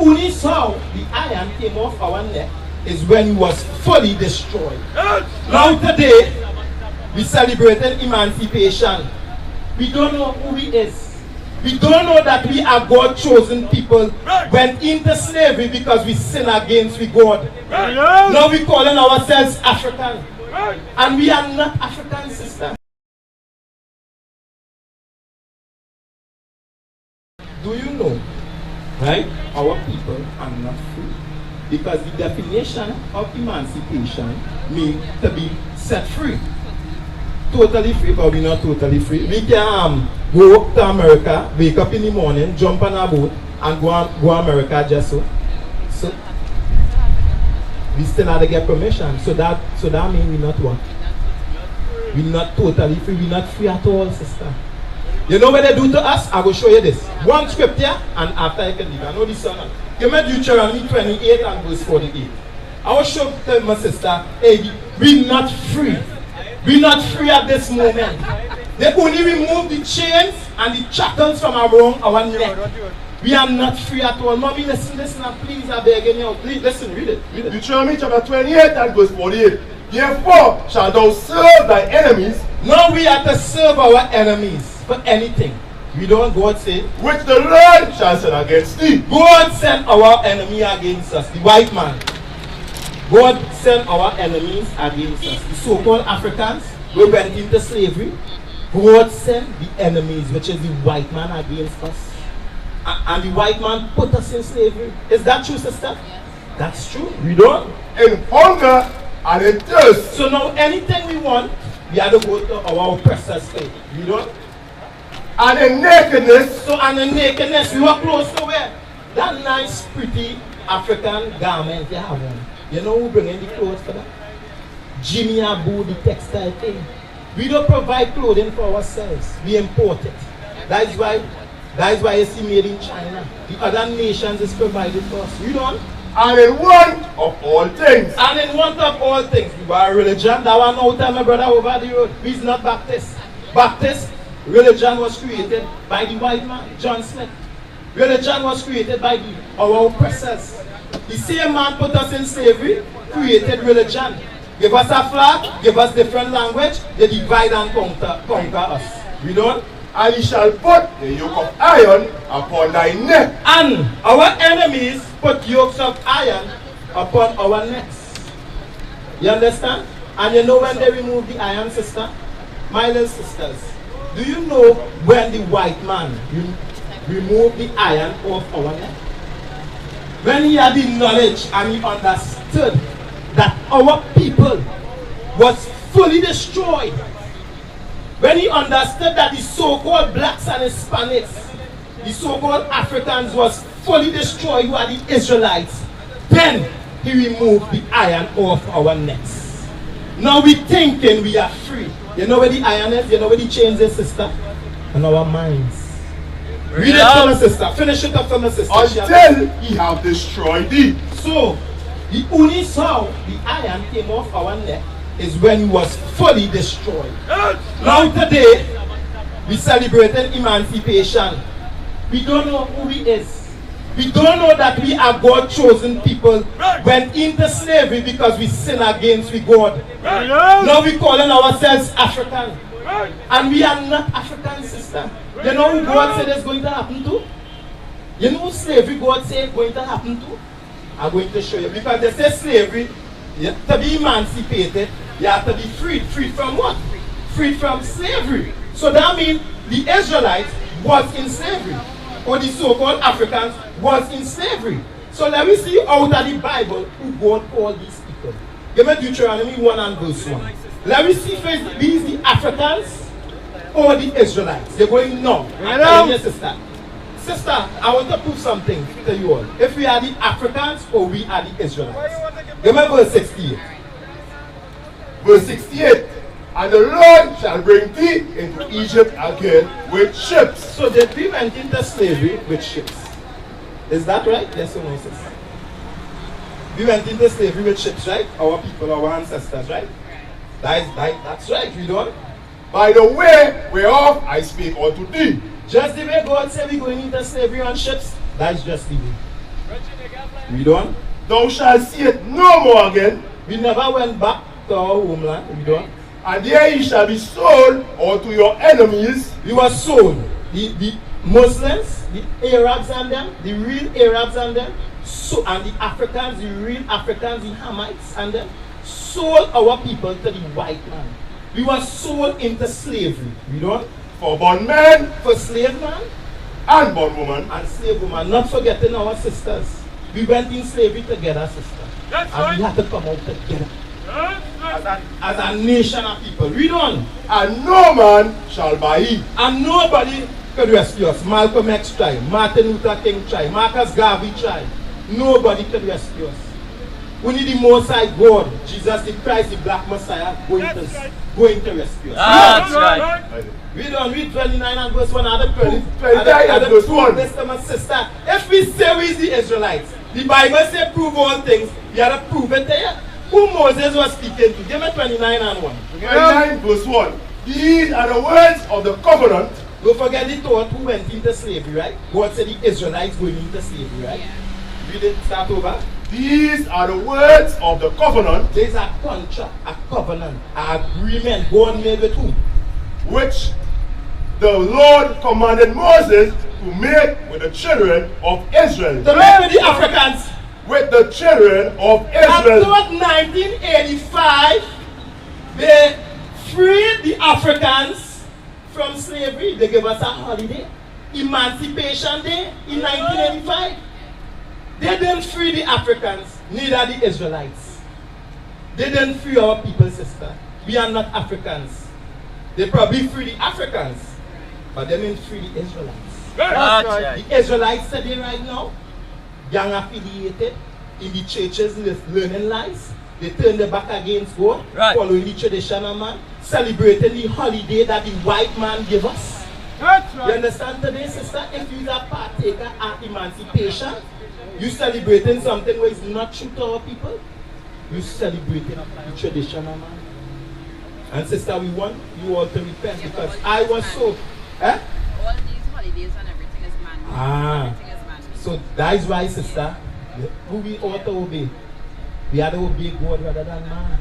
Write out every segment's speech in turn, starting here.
only saw the iron came off our neck is when he was fully destroyed. Now today, we celebrated emancipation. We don't know who he is. We don't know that we are God's chosen people. Went into slavery because we sin against God. Now we calling ourselves African. And we are not African, sister. Do you know, right? Our people are not free. Because the definition of emancipation means to be set free. Totally free, but we're not totally free. We can go up to America, wake up in the morning, jump on a boat, and go America just so. So we still have to get permission. So that means we're not what? We're not totally free. We're not free at all, sister. You know what they do to us? I will show you this. One scripture, and after I can leave. I know this song. Give me Deuteronomy 28 and verse 48. I will show my sister, hey, we're not free. We're not free at this moment. They only remove the chains and the shackles from our neck. We are not free at all. Mommy, listen, please, I beg you. Please, listen, read it. Deuteronomy chapter 28 and verse 48. Therefore shalt thou serve thy enemies. Now we are to serve our enemies for anything. We don't, God say, which the Lord shall send against thee. God sent our enemy against us, the white man. God sent our enemies against us. The so-called Africans, we went into slavery. God sent the enemies, which is the white man, against us. And the white man put us in slavery. Is that true, sister? That's true. We don't. In hunger and in thirst. So now anything we want, we have to go to our oppressor's faith. We don't. And in nakedness. So and in nakedness, we were close to where? That nice, pretty African garment you have on. You know who bring in the clothes for that? Jimmy Abu, the textile thing. We don't provide clothing for ourselves. We import it. That's why you see made in China. The other nations is provided for us. We don't. And in one of all things. And in one of all things. We are religion. That one out there, my brother, over the road. He's not Baptist. Baptist religion was created by the white man, John Smith. Religion was created by our oppressors. The same man put us in slavery, created religion. Give us a flag, give us different language, they divide and conquer us. We don't? And he shall put the yoke of iron upon thy neck. And our enemies put yokes of iron upon our necks. You understand? And you know when they remove the iron, sister? My little sisters, do you know when the white man removed the iron off our neck? When he had the knowledge and he understood that our people was fully destroyed. When he understood that the so-called blacks and Hispanics, the so-called Africans was fully destroyed, who are the Israelites, then he removed the iron off our necks. Now we thinking we are free. You know where the iron is? You know where the chains is, sister? In our minds. Read it for my sister. Finish it up for my sister. Until he have destroyed thee. So, the only how the iron came off our neck is when he was fully destroyed. Now today, we celebrated emancipation. We don't know who he is. We don't know that we are God's chosen people. Went into slavery because we sin against God. Now we calling ourselves African. And we are not African, sister. You know who God said is going to happen to? You know who slavery God said is going to happen to? I'm going to show you. Because they say slavery, to be emancipated, you have to be freed. Freed from what? Freed from slavery. So that means the Israelites was in slavery. Or the so-called Africans was in slavery. So let me see out of the Bible who God called these people. Give me Deuteronomy 1 and verse 1. Let me see first, these the Africans or the Israelites. They're going no. I'm telling you, sister. Sister, I want to prove something to you all. If we are the Africans or we are the Israelites. Give me verse 68. Verse 68. And the Lord shall bring thee into Egypt again with ships. So that we went into slavery with ships. Is that right? Yes or no, sister? We went into slavery with ships, right? Our people, our ancestors, right? That's right, we don't. By the way whereof I speak unto thee. Just the way God said we're going into slavery on ships, that's just the way. Read on. Thou shalt see it no more again. We never went back to our homeland. Read on. And there ye shall be sold unto your enemies. We were sold. The Muslims, the Arabs and them, the real Arabs and them, so, and the Africans, the real Africans, the Hamites and them, sold our people to the white man. We were sold into slavery. Read on. For bondmen, For slave man and bondwoman, and slave woman, not forgetting our sisters. We went in slavery together, sister. And we had to come out together. As a nation of people. Read on. and no man shall buy ye. And nobody could rescue us. Malcolm X tried. Martin Luther King tried. Marcus Garvey tried. Nobody could rescue us. Only the Most High God, Jesus the Christ, the Black Messiah, going to rescue us. That's right. Read on, read 29 and verse 1. Other 29 and verse 1. This to my sister. If we say we the Israelites, the Bible says prove all things. You have to prove it there. Who Moses was speaking to? Give me 29 and 1. 29 verse 1. These are the words of the covenant. Don't forget the thought who went into slavery, right? God said the Israelites going into slavery, right? Read it, start over. These are the words of the covenant. There's a contract, a covenant, an agreement God made with who? Which the Lord commanded Moses to make with the children of Israel. To make with the Africans. With the children of Israel. After 1985, they freed the Africans from slavery. They gave us a holiday, Emancipation Day in 1985. They didn't free the Africans, neither the Israelites. They didn't free our people, sister. We are not Africans. They probably free the Africans, but they didn't free the Israelites. That's right. The Israelites today right now, young affiliated in the churches learning lies. They turn their back against God, Right. following the tradition of man, celebrating the holiday that the white man gave us. That's You understand today, sister? If you are a partaker of emancipation, you celebrating something where it's not true to our people, you celebrating the tradition of man. And sister, we want you all to repent because I was so. Eh? All these holidays and everything is man. Ah. Everything is man. So that is why, sister, who we ought to obey. We have to obey God rather than man.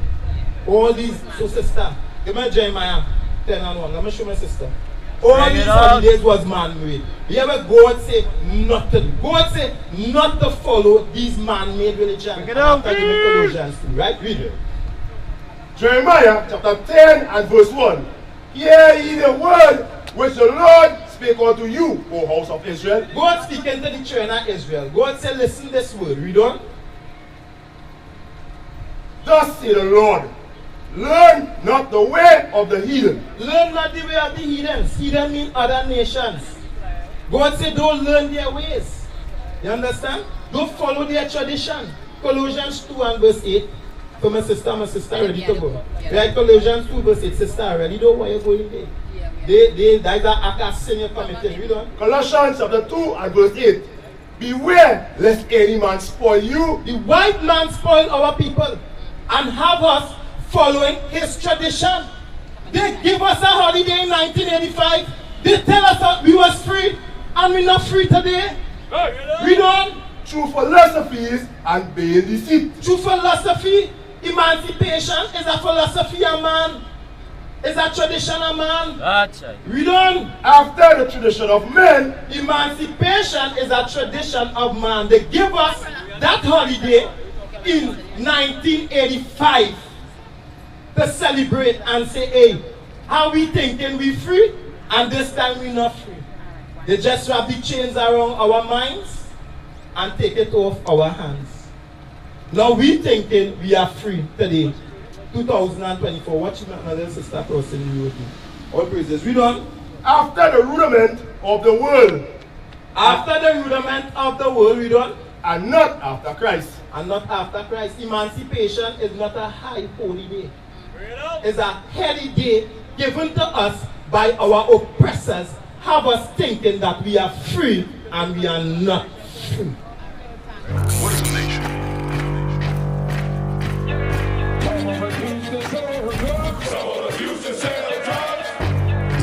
All these, so sister, give me Jeremiah 10 and 1. Let me show my sister. All Bring these it up. holidays was man-made. You ever God say not to do? God say not to follow these man-made religion. Bring it up. After giving Colossians 2, right? Read it. Jeremiah chapter 10 and verse 1. Hear ye the word which the Lord spake unto you, O house of Israel. God speaking to the children of Israel. God said, listen this word. Read on. Thus say the Lord, learn not the way of the heathen. Learn not the way of the heathens. Heathen mean other nations. God said don't learn their ways. You understand? Don't follow their tradition. Colossians 2 and verse 8. For my sister ready to go. Right, Colossians 2 verse 8. Sister, ready to where you're going there. That is an act of sin you're committing. Read on. Colossians chapter 2 and verse 8. Beware lest any man spoil you. The white man spoiled our people and have us following his tradition. They give us a holiday in 1985. They tell us that we was free and we're not free today. Read on. Through philosophies and vain deceit. Through philosophy, emancipation is a philosophy of man. It's a tradition of man. That's right. Read on. After the tradition of men, Emancipation is a tradition of man. They give us that holiday in 1985 to celebrate and say, hey, how we thinking we free and this time we not free. They just wrap the chains around our minds and take it off our hands. Now we thinking we are free today, 2024. Watch my another sister crossing the road. All praises. Read on. after the rudiment of the world, After the rudiment of the world, read on. and not after Christ. And not after Christ. Emancipation is not a high holy day. It's a heady day given to us by our oppressors, have us thinking that we are free and we are not free. What is a nation?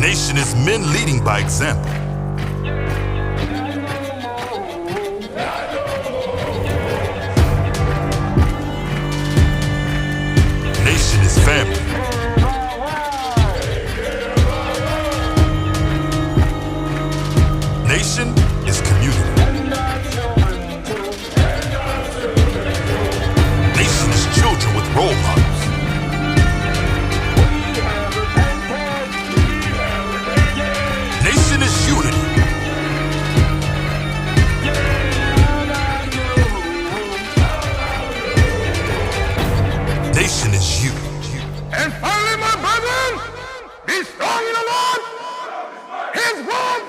Nation is men leading by example. is community. Nation is children with role models. Nation is unity. Nation is you. And finally, my brethren, be strong in the Lord. His word